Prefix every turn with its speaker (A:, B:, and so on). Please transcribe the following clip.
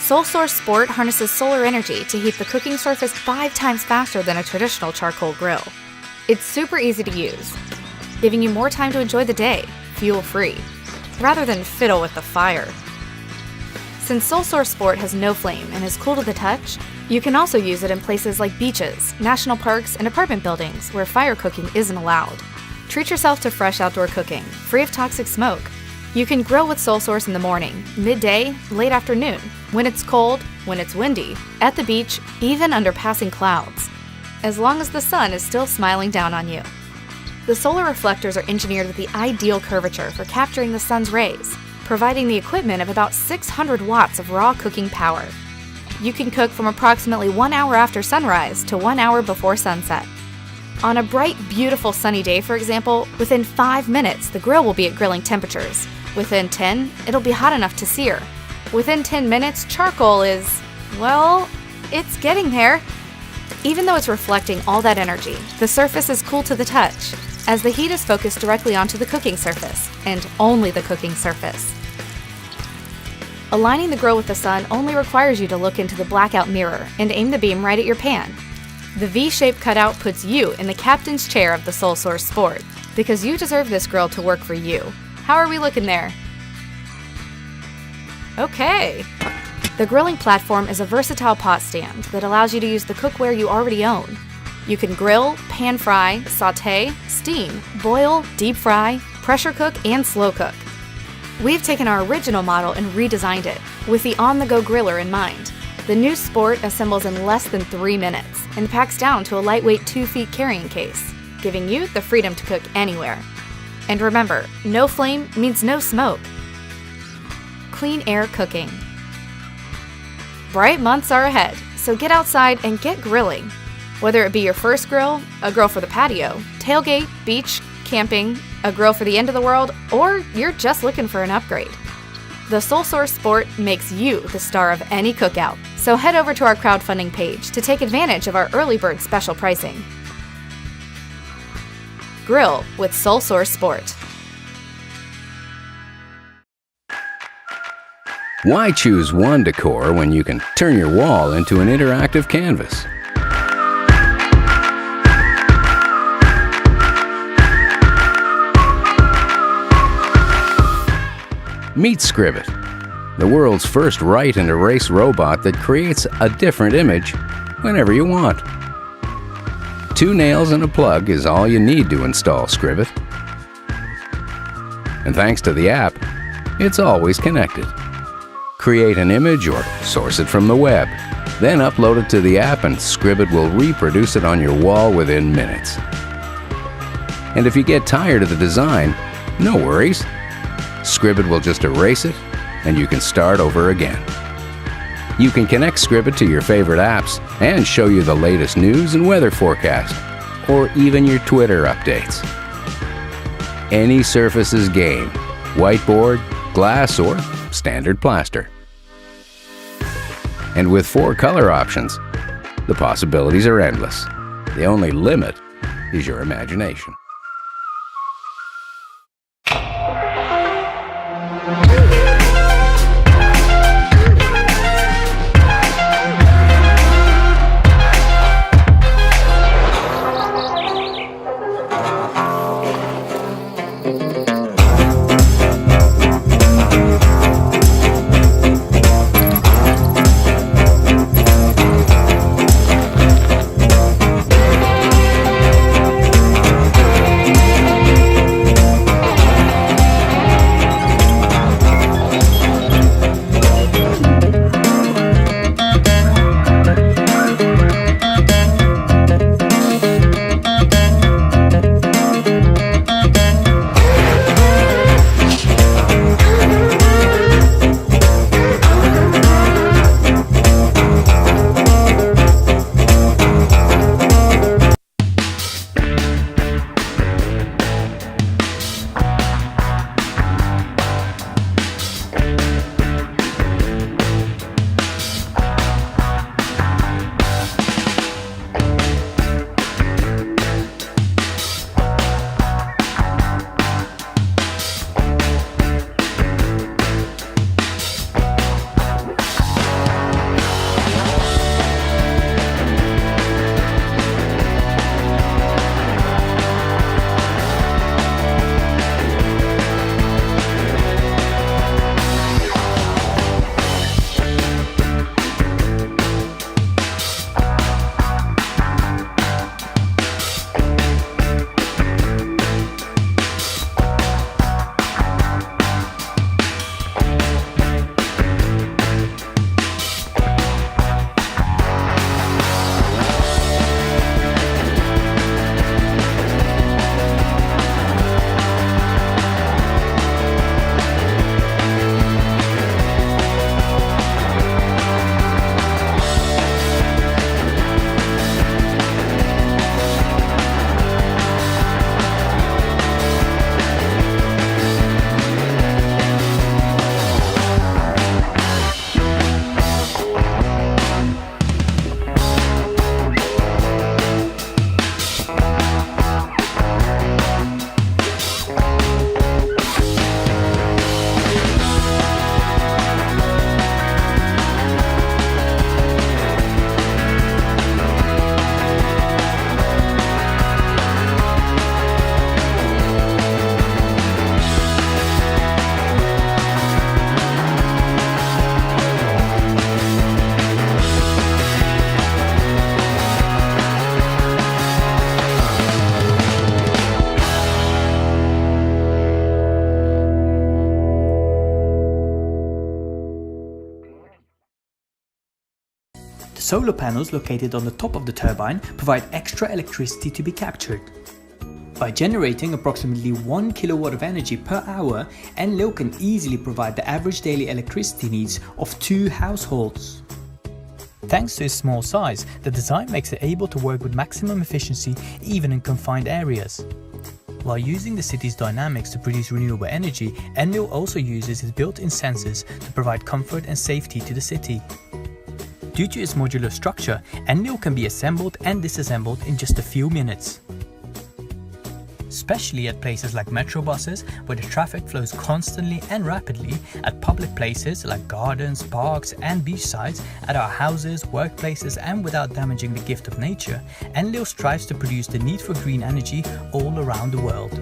A: SolSource Sport harnesses solar energy to heat the cooking surface 5 times faster than a traditional charcoal grill. It's super easy to use, giving you more time to enjoy the day, fuel-free, rather than fiddle with the fire. Since SolSource Sport has no flame and is cool to the touch, you can also use it in places like beaches, national parks, and apartment buildings where fire cooking isn't allowed. Treat yourself to fresh outdoor cooking, free of toxic smoke. You can grill with SolSource in the morning, midday, late afternoon, when it's cold, when it's windy, at the beach, even under passing clouds, as long as the sun is still smiling down on you. The solar reflectors are engineered with the ideal curvature for capturing the sun's rays, providing the equipment of about 600 watts of raw cooking power. You can cook from approximately 1 hour after sunrise to 1 hour before sunset. On a bright, beautiful sunny day, for example, within 5 minutes, the grill will be at grilling temperatures. Within 10, it'll be hot enough to sear. Within 10 minutes, charcoal is, well, it's getting there. Even though it's reflecting all that energy, the surface is cool to the touch, as the heat is focused directly onto the cooking surface, and only the cooking surface. Aligning the grill with the sun only requires you to look into the blackout mirror and aim the beam right at your pan. The V-shaped cutout puts you in the captain's chair of the SolSource Sport, because you deserve this grill to work for you. How are we looking there? Okay. The grilling platform is a versatile pot stand that allows you to use the cookware you already own. You can grill, pan fry, saute, steam, boil, deep fry, pressure cook, and slow cook. We've taken our original model and redesigned it, with the on-the-go griller in mind. The new Sport assembles in less than 3 minutes and packs down to a lightweight 2-feet carrying case, giving you the freedom to cook anywhere. And remember, no flame means no smoke. Clean air cooking. Bright months are ahead, so get outside and get grilling. Whether it be your first grill, a grill for the patio, tailgate, beach, camping, a grill for the end of the world, or you're just looking for an upgrade. The SolSource Sport makes you the star of any cookout, so head over to our crowdfunding page to take advantage of our early bird special pricing. Grill with SolSource Sport.
B: Why choose one decor when you can turn your wall into an interactive canvas? Meet Scribit, the world's first write and erase robot that creates a different image whenever you want. 2 nails and a plug is all you need to install Scribit. And thanks to the app, it's always connected. Create an image or source it from the web, then upload it to the app and Scribit will reproduce it on your wall within minutes. And if you get tired of the design, no worries. Scribit will just erase it and you can start over again. You can connect Scribit to your favorite apps and show you the latest news and weather forecast, or even your Twitter updates. Any surface is game: whiteboard, glass, or standard plaster. And with 4 color options, the possibilities are endless. The only limit is your imagination.
C: solar panels located on the top of the turbine provide extra electricity to be captured. By generating approximately 1 kilowatt of energy per hour, Enlil can easily provide the average daily electricity needs of 2 households. Thanks to its small size, the design makes it able to work with maximum efficiency even in confined areas. While using the city's dynamics to produce renewable energy, Enlil also uses its built-in sensors to provide comfort and safety to the city. Due to its modular structure, Enlil can be assembled and disassembled in just a few minutes. Especially at places like metro buses, where the traffic flows constantly and rapidly, at public places like gardens, parks and beachsides, at our houses, workplaces and without damaging the gift of nature, Enlil strives to produce the need for green energy all around the world.